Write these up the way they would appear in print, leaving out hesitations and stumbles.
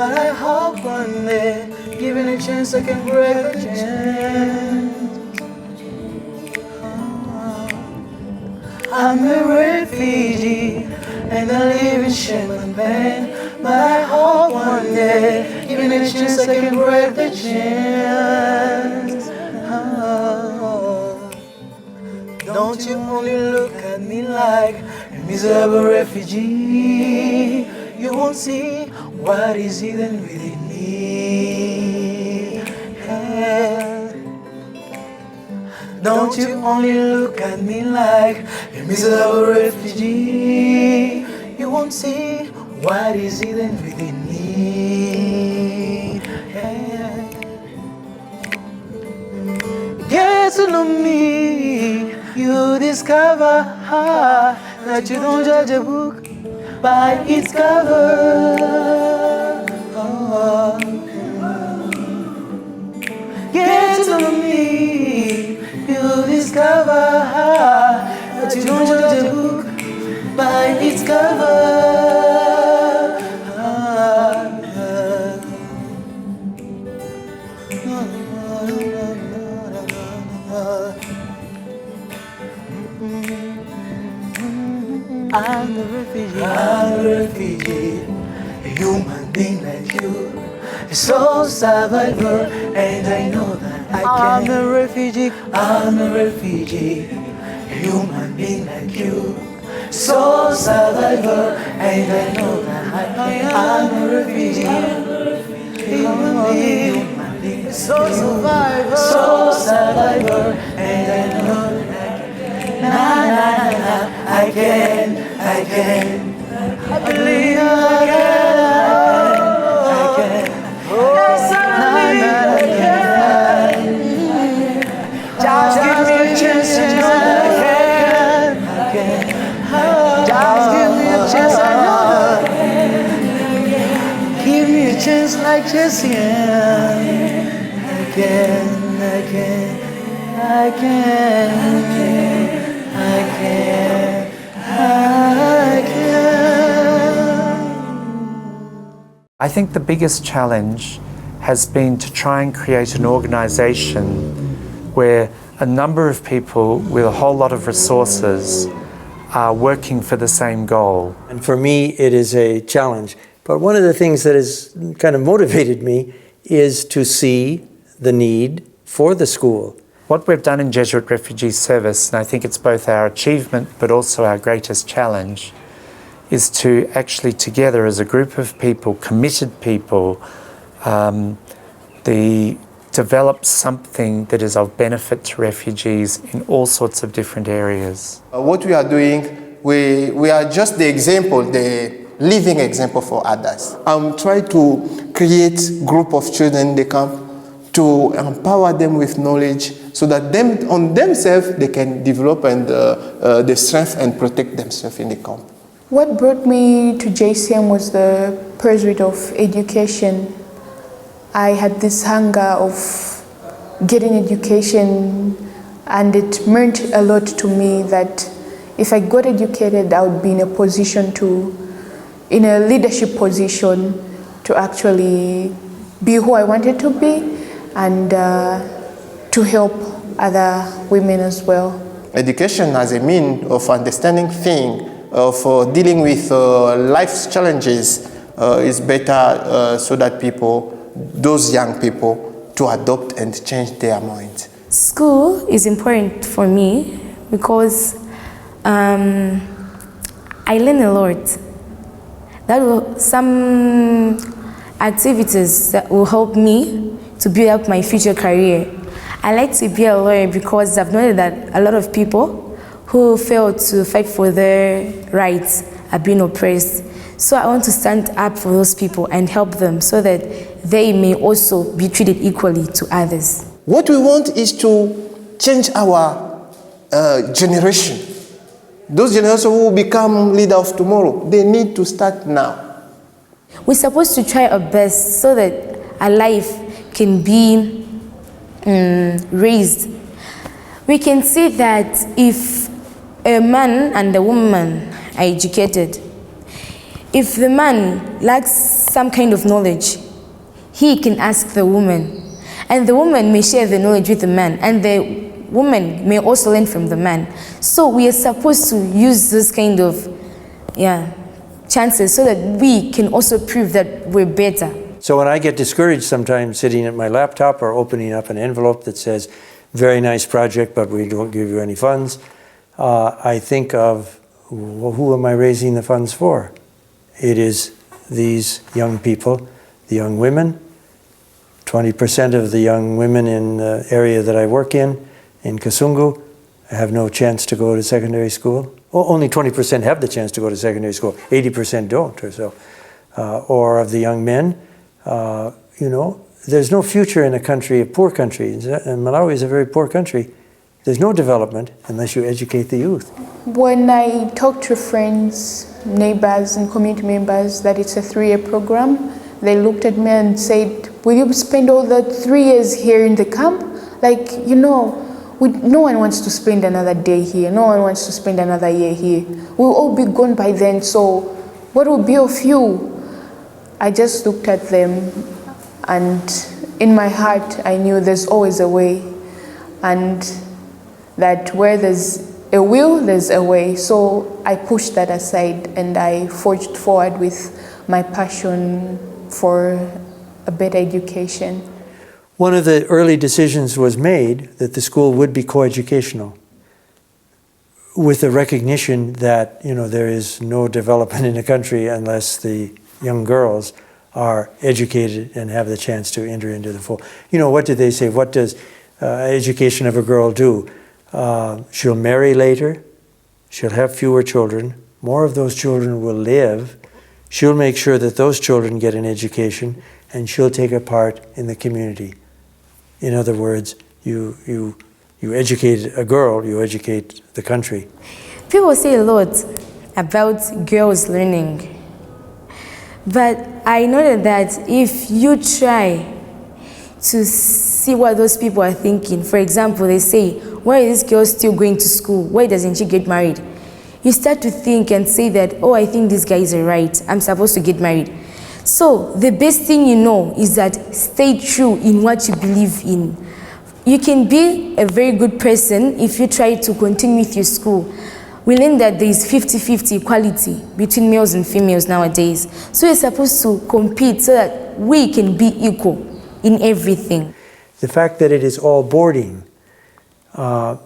but I hope one day, given a chance, I can break the chains. I'm a refugee, and I live in shame and pain, but I hope one day, given a chance, I can break the chains. Don't you only look at me like a miserable refugee. You won't see what is hidden within me. Yeah. Don't you only look at me like a miserable refugee. You won't see what is hidden within me. Yeah. Get to know me. You discover that you don't judge a book by its cover. Get to know me. You discover that you don't judge a book by its cover. I'm a refugee, a human being like you, a soul survivor, and I know that I can. I'm a refugee, a human being like you, soul survivor, and I know that I can. I'm a refugee, a human being, a soul survivor, and I know that I can. I believe I can. Yes, I believe I can. Just give me a chance and I can. Just give me a chance, I know. Give me a chance like Jesse. I can. I think the biggest challenge has been to try and create an organization where a number of people with a whole lot of resources are working for the same goal. And for me, it is a challenge. But one of the things that has kind of motivated me is to see the need for the school. What we've done in Jesuit Refugee Service, and I think it's both our achievement but also our greatest challenge, is to actually together as a group of people, committed people, develop something that is of benefit to refugees in all sorts of different areas. What we are doing, we are just the example, the living example for others. I'm trying to create a group of children in the camp to empower them with knowledge so that on themselves they can develop and the strength and protect themselves in the camp. What brought me to JCM was the pursuit of education. I had this hunger of getting education, and it meant a lot to me that if I got educated, I would be in a leadership position to actually be who I wanted to be and to help other women as well. Education as a means of understanding things, of dealing with life's challenges is better so that those young people, to adopt and change their minds. School is important for me because I learn a lot. Some activities that will help me to build up my future career. I like to be a lawyer because I've noticed that a lot of people who fail to fight for their rights are being oppressed. So I want to stand up for those people and help them so that they may also be treated equally to others. What we want is to change our generation. Those generations who will become leaders of tomorrow, they need to start now. We're supposed to try our best so that our life can be raised. We can see that if a man and a woman are educated, if the man lacks some kind of knowledge, he can ask the woman, and the woman may share the knowledge with the man, and the woman may also learn from the man. So we are supposed to use this kind of chances so that we can also prove that we're better. So when I get discouraged sometimes sitting at my laptop or opening up an envelope that says, very nice project, but we don't give you any funds, I think of, well, who am I raising the funds for? It is these young people, the young women. 20% of the young women in the area that I work in Kasungu, have no chance to go to secondary school. Well, only 20% have the chance to go to secondary school. 80% don't or so. Or of the young men, you know, there's no future in a country, a poor country. And Malawi is a very poor country. There's no development unless you educate the youth. When I talk to friends, neighbors, and community members that it's a 3-year program, they looked at me and said, will you spend all the 3 years here in the camp? Like, you know, no one wants to spend another day here. No one wants to spend another year here. We'll all be gone by then, so what will be of you? I just looked at them, and in my heart, I knew there's always a way, and that where there's a will, there's a way. So I pushed that aside, and I forged forward with my passion for a better education. One of the early decisions was made that the school would be coeducational, with the recognition that, you know, there is no development in a country unless the young girls are educated and have the chance to enter into the fold. You know, what did they say? What does education of a girl do? She'll marry later, she'll have fewer children, more of those children will live, she'll make sure that those children get an education, and she'll take a part in the community. In other words, you educate a girl, you educate the country. People say a lot about girls learning. But I noted that if you try to see what those people are thinking, for example, they say, why is this girl still going to school? Why doesn't she get married? You start to think and say that, oh, I think these guys are right. I'm supposed to get married. So the best thing you know is that stay true in what you believe in. You can be a very good person if you try to continue with your school. We learn that there is 50-50 equality between males and females nowadays. So we're supposed to compete so that we can be equal in everything. The fact that it is all boarding,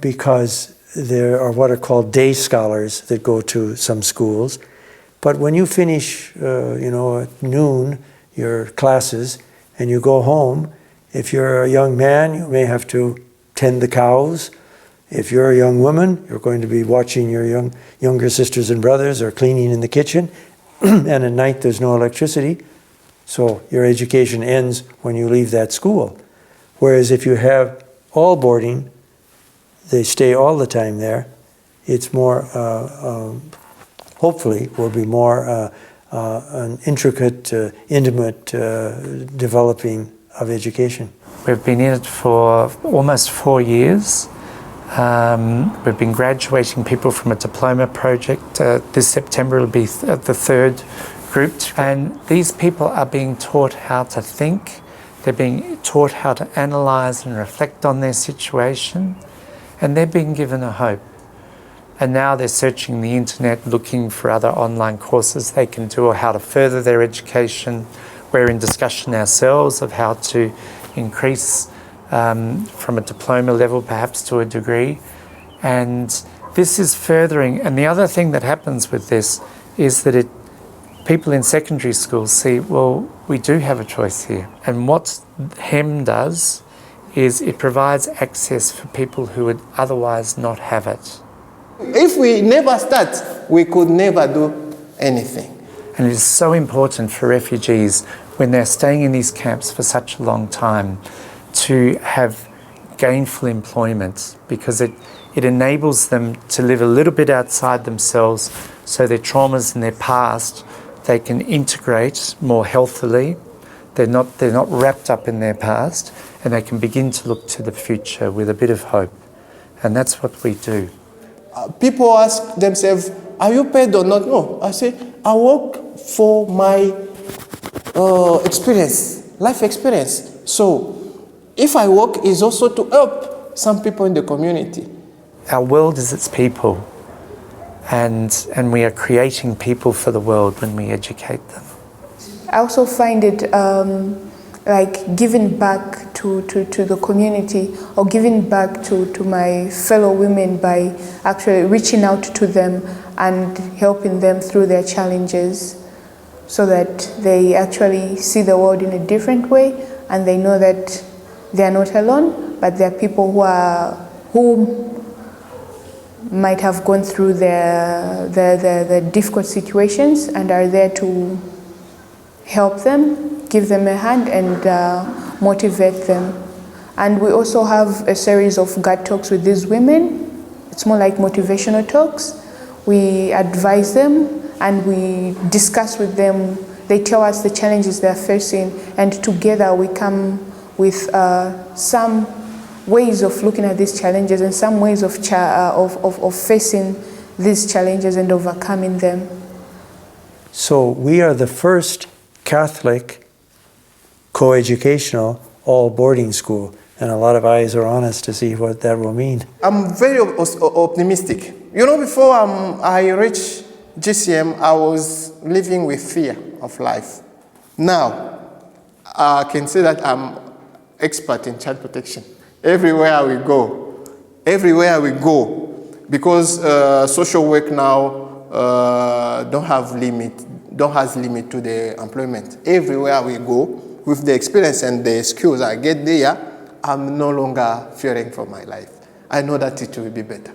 because there are what are called day scholars that go to some schools. But when you finish, you know, at noon, your classes, and you go home, if you're a young man, you may have to tend the cows. If you're a young woman, you're going to be watching your younger sisters and brothers or cleaning in the kitchen. And at night, there's no electricity. So your education ends when you leave that school. Whereas if you have all boarding, they stay all the time there, it's more, hopefully, will be more an intricate, intimate developing of education. We've been in it for almost 4 years. We've been graduating people from a diploma project. This September will be the third group. And these people are being taught how to think. They're being taught how to analyse and reflect on their situation. And they're being given a hope. And now they're searching the internet, looking for other online courses they can do or how to further their education. We're in discussion ourselves of how to increase from a diploma level perhaps to a degree. And this is furthering. And the other thing that happens with this is that people in secondary schools see, well, we do have a choice here. And what HEM does is it provides access for people who would otherwise not have it. If we never start, we could never do anything. And it is so important for refugees when they're staying in these camps for such a long time to have gainful employment, because it enables them to live a little bit outside themselves, so their traumas in their past they can integrate more healthily. They're not wrapped up in their past, and they can begin to look to the future with a bit of hope. And that's what we do. People ask themselves, are you paid or not? No. I say, I work for my life experience. So if I work, is also to help some people in the community. Our world is its people, and we are creating people for the world when we educate them. I also find it like giving back to the community, or giving back to my fellow women by actually reaching out to them and helping them through their challenges, so that they actually see the world in a different way, and they know that they are not alone, but there are people who might have gone through the difficult situations and are there to help them, give them a hand, and motivate them. And we also have a series of God Talks with these women. It's more like motivational talks. We advise them and we discuss with them. They tell us the challenges they're facing, and together we come with some ways of looking at these challenges and some ways of facing these challenges and overcoming them. So we are the first Catholic co-educational all boarding school, and a lot of eyes are on us to see what that will mean. I'm very optimistic. You know, before I reached GCM, I was living with fear of life. Now, I can say that I'm expert in child protection. Everywhere we go, because social work now don't has limit to the employment. Everywhere we go, with the experience and the skills I get there, I'm no longer fearing for my life. I know that it will be better.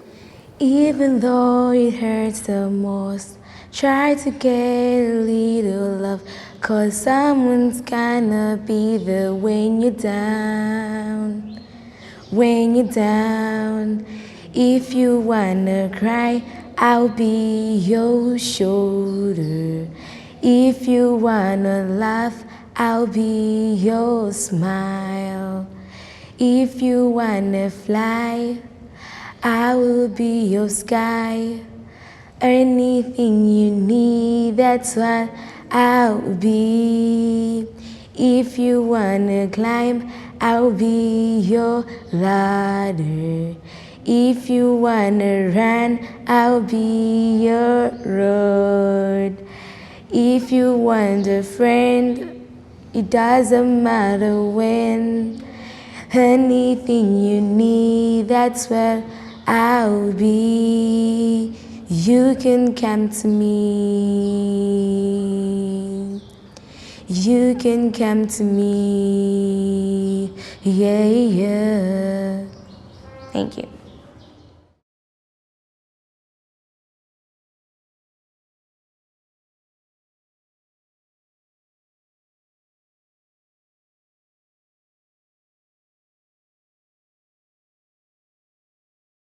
Even though it hurts the most, try to get a little love, 'cause someone's gonna be there when you're down. When you're down, if you wanna cry, I'll be your shoulder. If you wanna laugh, I'll be your smile. If you wanna fly, I will be your sky. Anything you need, that's what I'll be. If you wanna climb, I'll be your ladder. If you wanna run, I'll be your road. If you want a friend, it doesn't matter when. Anything you need, that's where I'll be. You can come to me. You can come to me. Yeah, yeah. Thank you.